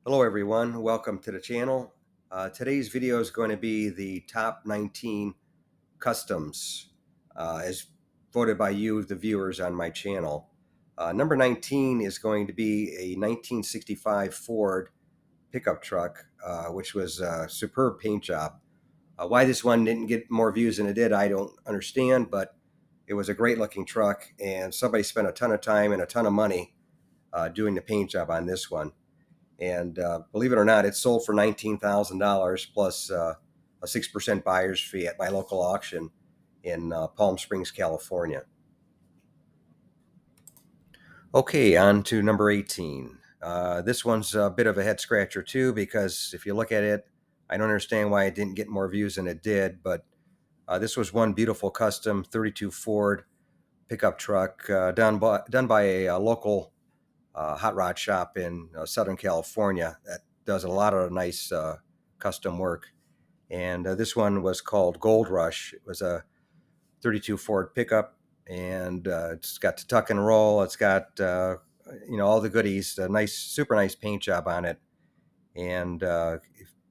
Hello everyone, welcome to the channel. Today's video is going to be the top 19 customs as voted by you, the viewers on my channel. Number 19 is going to be a 1965 Ford pickup truck, which was a superb paint job. Why this one didn't get more views than it did, I don't understand, but it was a great looking truck and somebody spent a ton of time and a ton of money doing the paint job on this one. And believe it or not, it sold for $19,000 plus a 6% buyer's fee at my local auction in Palm Springs, California. Okay, on to number 18. This one's a bit of a head scratcher too, because if you look at it, I don't understand why it didn't get more views than it did, but this was one beautiful custom 32 Ford pickup truck done by a local hot rod shop in Southern California that does a lot of nice custom work. And this one was called Gold Rush. It was a 32 Ford pickup, and it's got the tuck and roll. It's got all the goodies. A nice, super nice paint job on it, and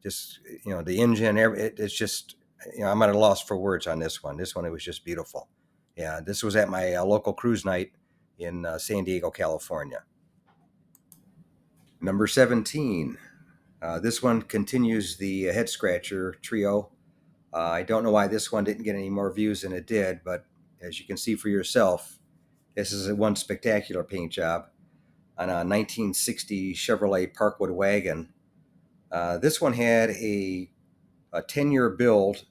just the engine. It's just I'm at a loss for words on this one. This one, it was just beautiful. Yeah, this was at my local cruise night in San Diego, California. Number 17. This one continues the head scratcher trio. I don't know why this one didn't get any more views than it did, but as you can see for yourself, this is one spectacular paint job on a 1960 Chevrolet Parkwood wagon. This one had a 10-year build,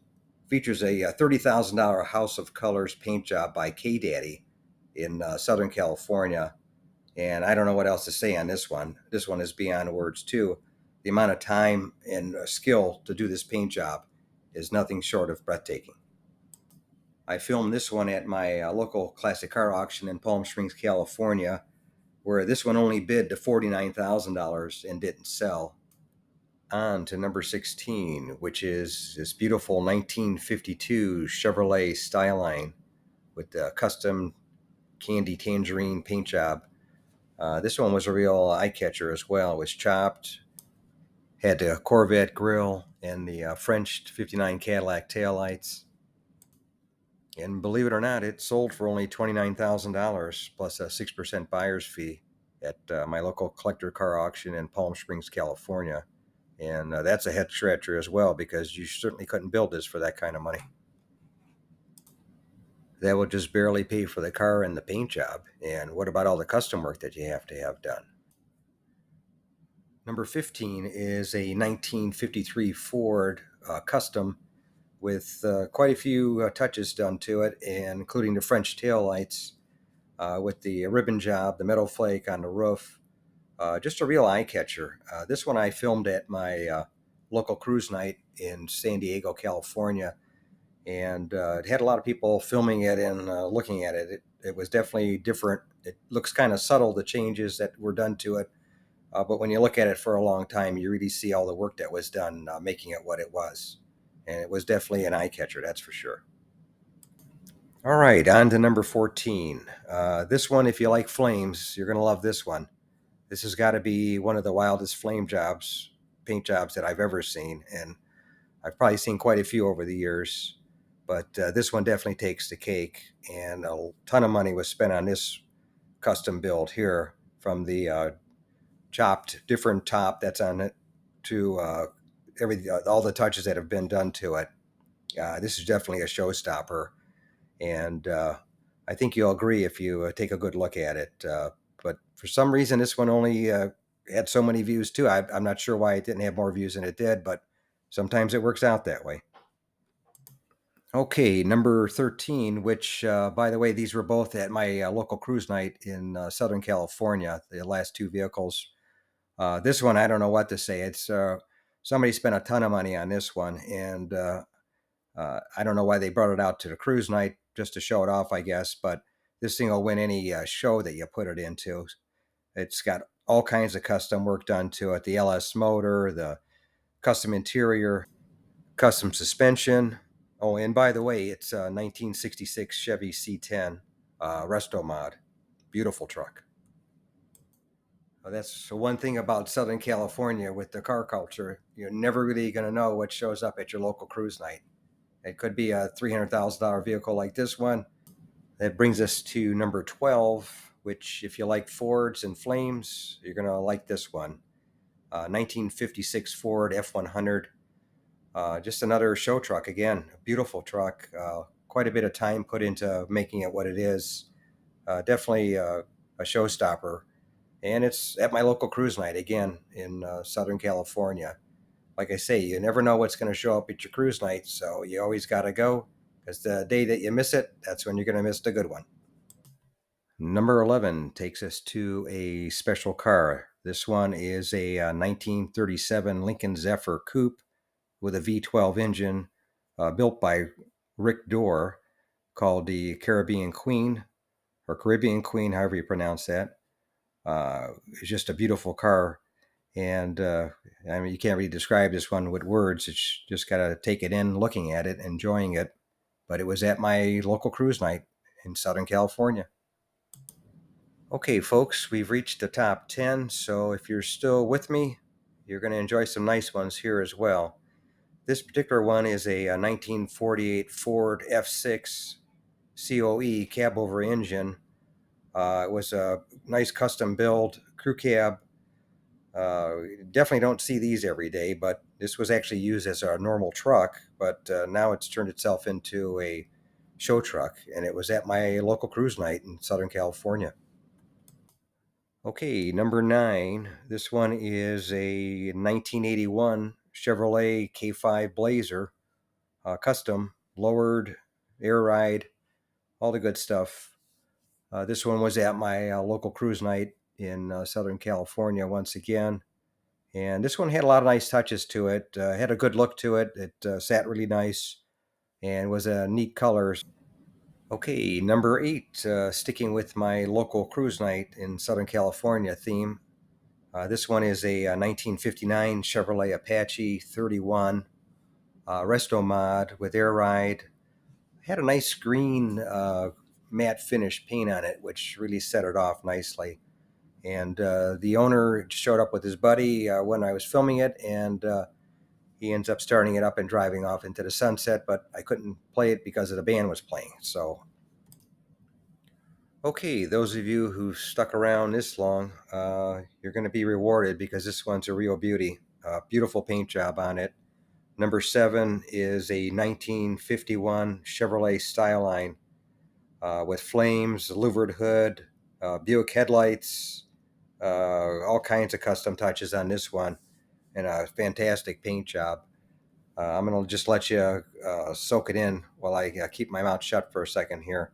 features a $30,000 House of Colors paint job by K-Daddy in Southern California. And I don't know what else to say on this one. This one is beyond words too. The amount of time and skill to do this paint job is nothing short of breathtaking. I filmed this one at my local classic car auction in Palm Springs, California, where this one only bid to $49,000 and didn't sell. On to number 16, which is this beautiful 1952 Chevrolet Styline with the custom candy tangerine paint job. This one was a real eye catcher as well. It was chopped, had the Corvette grille and the French 59 Cadillac taillights. And believe it or not, it sold for only $29,000 plus a 6% buyer's fee at my local collector car auction in Palm Springs, California. And that's a head scratcher as well, because you certainly couldn't build this for that kind of money. That would just barely pay for the car and the paint job. And what about all the custom work that you have to have done? Number 15 is a 1953 Ford Custom with quite a few touches done to it, and including the French taillights with the ribbon job, the metal flake on the roof. Just a real eye catcher. This one I filmed at my local cruise night in San Diego, California, and it had a lot of people filming it and looking at it. It was definitely different. It looks kind of subtle, the changes that were done to it. But when you look at it for a long time, you really see all the work that was done making it what it was. And it was definitely an eye catcher, that's for sure. All right, on to number 14. This one, if you like flames, you're going to love this one. This has got to be one of the wildest flame jobs, paint jobs that I've ever seen. And I've probably seen quite a few over the years. But this one definitely takes the cake. And a ton of money was spent on this custom build here, from the chopped different top that's on it to all the touches that have been done to it. This is definitely a showstopper, and I think you'll agree if you take a good look at it. But for some reason, this one only had so many views too. I'm not sure why it didn't have more views than it did, but sometimes it works out that way. Okay, number 13, which, by the way, these were both at my local cruise night in Southern California, the last two vehicles. This one, I don't know what to say. It's somebody spent a ton of money on this one, and I don't know why they brought it out to the cruise night, just to show it off, I guess. But this thing will win any show that you put it into. It's got all kinds of custom work done to it: the LS motor, the custom interior, custom suspension. Oh, and by the way, it's a 1966 Chevy C10 resto mod. Beautiful truck. Well, that's one thing about Southern California with the car culture. You're never really going to know what shows up at your local cruise night. It could be a $300,000 vehicle like this one. That brings us to number 12, which, if you like Fords and Flames, you're going to like this one. 1956 Ford F100. Just another show truck again. A beautiful truck. Quite a bit of time put into making it what it is. Definitely a showstopper. And it's at my local cruise night again in Southern California. Like I say, you never know what's going to show up at your cruise night, so you always got to go because the day that you miss it, that's when you're going to miss the good one. Number 11 takes us to a special car. This one is a 1937 Lincoln Zephyr Coupe with a V12 engine built by Rick Dorr, called the Caribbean Queen, or Caribbean Queen, however you pronounce that. It's just a beautiful car. And I mean, you can't really describe this one with words. It's just got to take it in, looking at it, enjoying it. But it was at my local cruise night in Southern California. Okay, folks, we've reached the top 10. So if you're still with me, you're going to enjoy some nice ones here as well. This particular one is a 1948 Ford F6 COE cab over engine. It was a nice custom build crew cab. Definitely don't see these every day, but this was actually used as a normal truck, but now it's turned itself into a show truck, and it was at my local cruise night in Southern California. Okay, number 9. This one is a 1981 Chevrolet K5 Blazer, custom, lowered, air ride, all the good stuff. This one was at my local cruise night in Southern California once again. And this one had a lot of nice touches to it. Had a good look to it. It sat really nice and was a neat color. Okay, number 8, sticking with my local cruise night in Southern California theme. This one is a 1959 Chevrolet Apache 31 resto mod with air ride. Had a nice green matte finish paint on it, which really set it off nicely. And the owner showed up with his buddy when I was filming it, and he ends up starting it up and driving off into the sunset, but I couldn't play it because the band was playing. So, okay, those of you who stuck around this long, you're going to be rewarded because this one's a real beauty. Beautiful paint job on it. Number 7 is a 1951 Chevrolet Styline with flames, louvered hood, Buick headlights, all kinds of custom touches on this one, and a fantastic paint job. I'm going to just let you soak it in while I keep my mouth shut for a second here.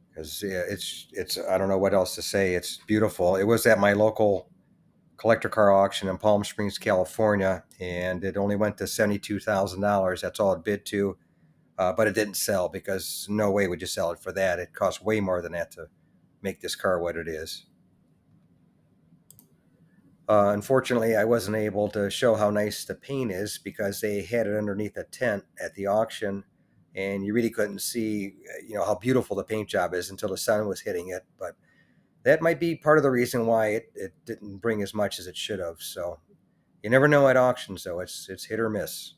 Because it's I don't know what else to say. It's beautiful. It was at my local collector car auction in Palm Springs, California, and it only went to $72,000. That's all it bid to, but it didn't sell because no way would you sell it for that. It cost way more than that to make this car what it is. Unfortunately, I wasn't able to show how nice the paint is because they had it underneath a tent at the auction, and you really couldn't see, how beautiful the paint job is until the sun was hitting it. But that might be part of the reason why it didn't bring as much as it should have. So you never know at auctions, though. It's hit or miss.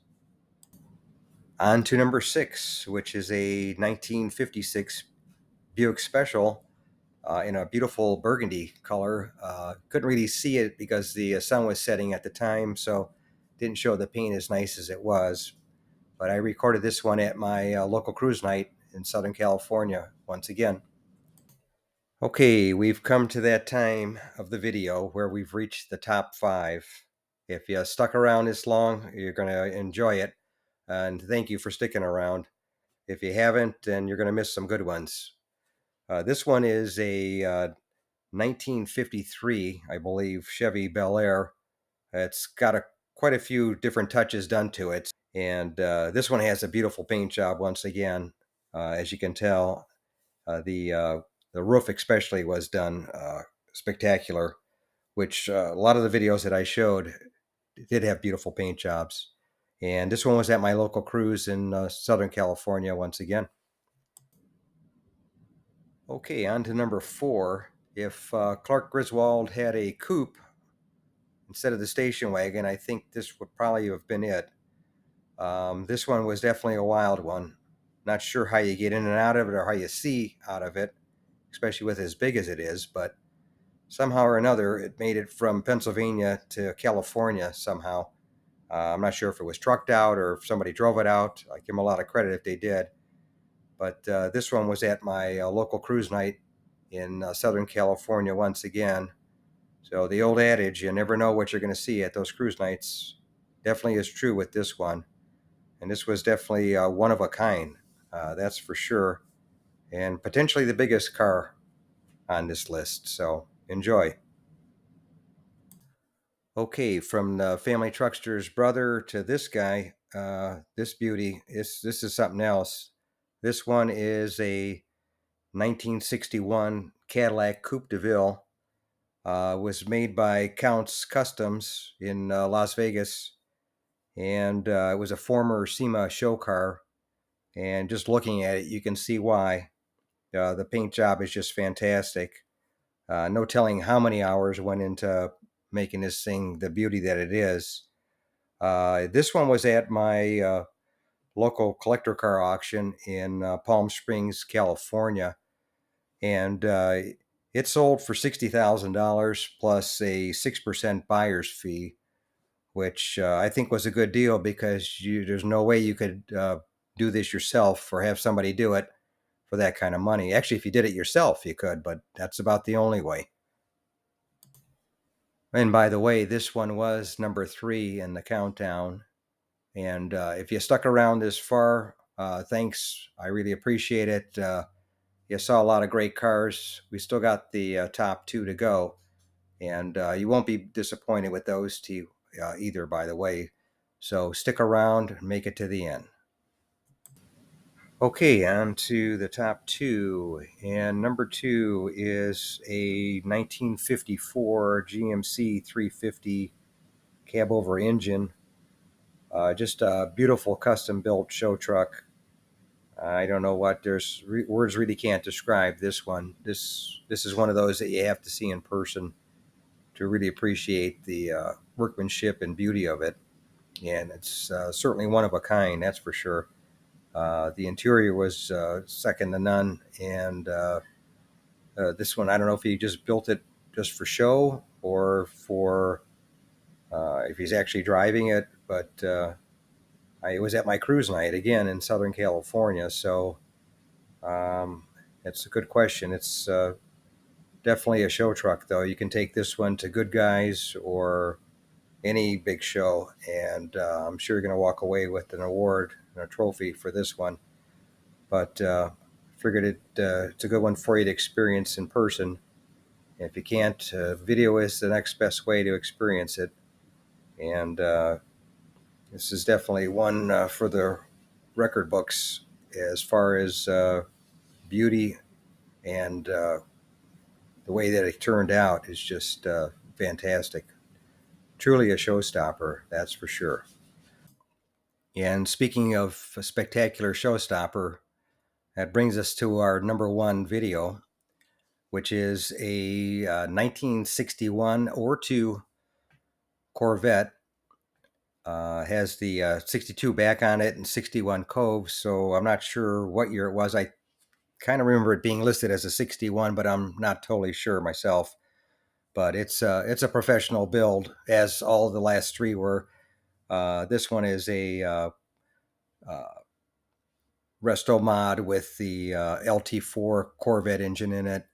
On to number 6, which is a 1956 Buick Special in a beautiful burgundy color. Couldn't really see it because the sun was setting at the time, so didn't show the paint as nice as it was. But I recorded this one at my local cruise night in Southern California once again. Okay, we've come to that time of the video where we've reached the top 5. If you stuck around this long, you're going to enjoy it. And thank you for sticking around. If you haven't, then you're going to miss some good ones. This one is a 1953, I believe, Chevy Bel Air. It's got quite a few different touches done to it. And this one has a beautiful paint job once again. As you can tell, the roof especially was done spectacular, which a lot of the videos that I showed did have beautiful paint jobs. And this one was at my local cruise in Southern California once again. Okay, on to number 4. If Clark Griswold had a coupe instead of the station wagon, I think this would probably have been it. This one was definitely a wild one. Not sure how you get in and out of it or how you see out of it, especially with as big as it is, but somehow or another, it made it from Pennsylvania to California somehow. I'm not sure if it was trucked out or if somebody drove it out. I give them a lot of credit if they did. But this one was at my local cruise night in Southern California once again. So the old adage, you never know what you're going to see at those cruise nights, definitely is true with this one. And this was definitely one of a kind, that's for sure. And potentially the biggest car on this list. So enjoy. Okay, from the family truckster's brother to this guy, this beauty, this is something else. This one is a 1961 Cadillac Coupe de Ville. Was made by Count's Customs in Las Vegas, and it was a former SEMA show car. And just looking at it, you can see why. The paint job is just fantastic. No telling how many hours went into making this thing the beauty that it is. This one was at my local collector car auction in Palm Springs, California, and it sold for $60,000 plus a 6% buyer's fee, which I think was a good deal because there's no way you could do this yourself or have somebody do it for that kind of money. Actually, if you did it yourself, you could, but that's about the only way. And by the way, this one was number 3 in the countdown. And if you stuck around this far, thanks. I really appreciate it. You saw a lot of great cars. We still got the top 2 to go. And you won't be disappointed with those two either, by the way. So stick around and make it to the end. Okay, on to the top 2. And number 2 is a 1954 GMC 350 cab over engine. Just a beautiful custom built show truck. I don't know what words really can't describe this one. This is one of those that you have to see in person to really appreciate the workmanship and beauty of it. And it's certainly one of a kind, that's for sure. The interior was second to none, and this one, I don't know if he just built it just for show or for if he's actually driving it, but I was at my cruise night again in Southern California, so it's a good question. It's definitely a show truck, though. You can take this one to Good Guys or any big show, and I'm sure you're going to walk away with an award and a trophy for this one. But figured it's a good one for you to experience in person. If you can't, video is the next best way to experience it. And this is definitely one for the record books as far as beauty and the way that it turned out is just fantastic. Truly a showstopper, that's for sure. And speaking of a spectacular showstopper, that brings us to our number 1 video, which is a 1961 or 2 Corvette. Has the 62 back on it and 61 Cove, so I'm not sure what year it was. I kind of remember it being listed as a 61, but I'm not totally sure myself. But it's a professional build, as all the last 3 were. This one is a uh, resto mod with the LT4 Corvette engine in it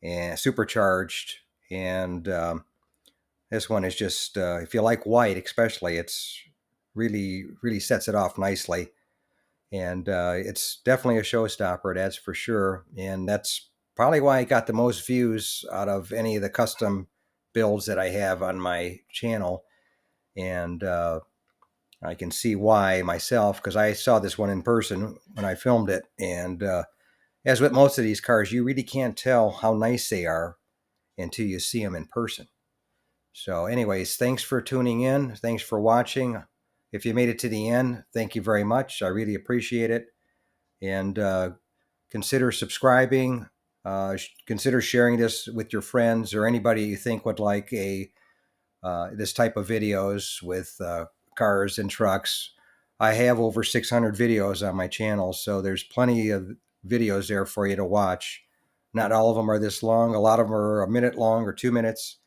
and supercharged. And this one is just, if you like white, especially, it's really sets it off nicely. And it's definitely a showstopper, that's for sure. And that's probably why I got the most views out of any of the custom builds that I have on my channel. And I can see why myself, because I saw this one in person when I filmed it. And as with most of these cars, you really can't tell how nice they are until you see them in person. So, anyways, thanks for tuning in. Thanks for watching. If you made it to the end, thank you very much. I really appreciate it. And consider subscribing, Consider sharing this with your friends or anybody you think would like this type of videos with cars and trucks. I have over 600 videos on my channel, so there's plenty of videos there for you to watch. Not all of them are this long. A lot of them are a minute long or 2 minutes.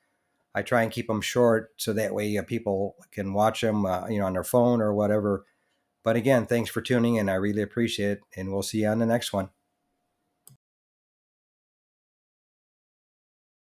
I try and keep them short so that way people can watch them, on their phone or whatever. But again, thanks for tuning in. I really appreciate it, and we'll see you on the next one.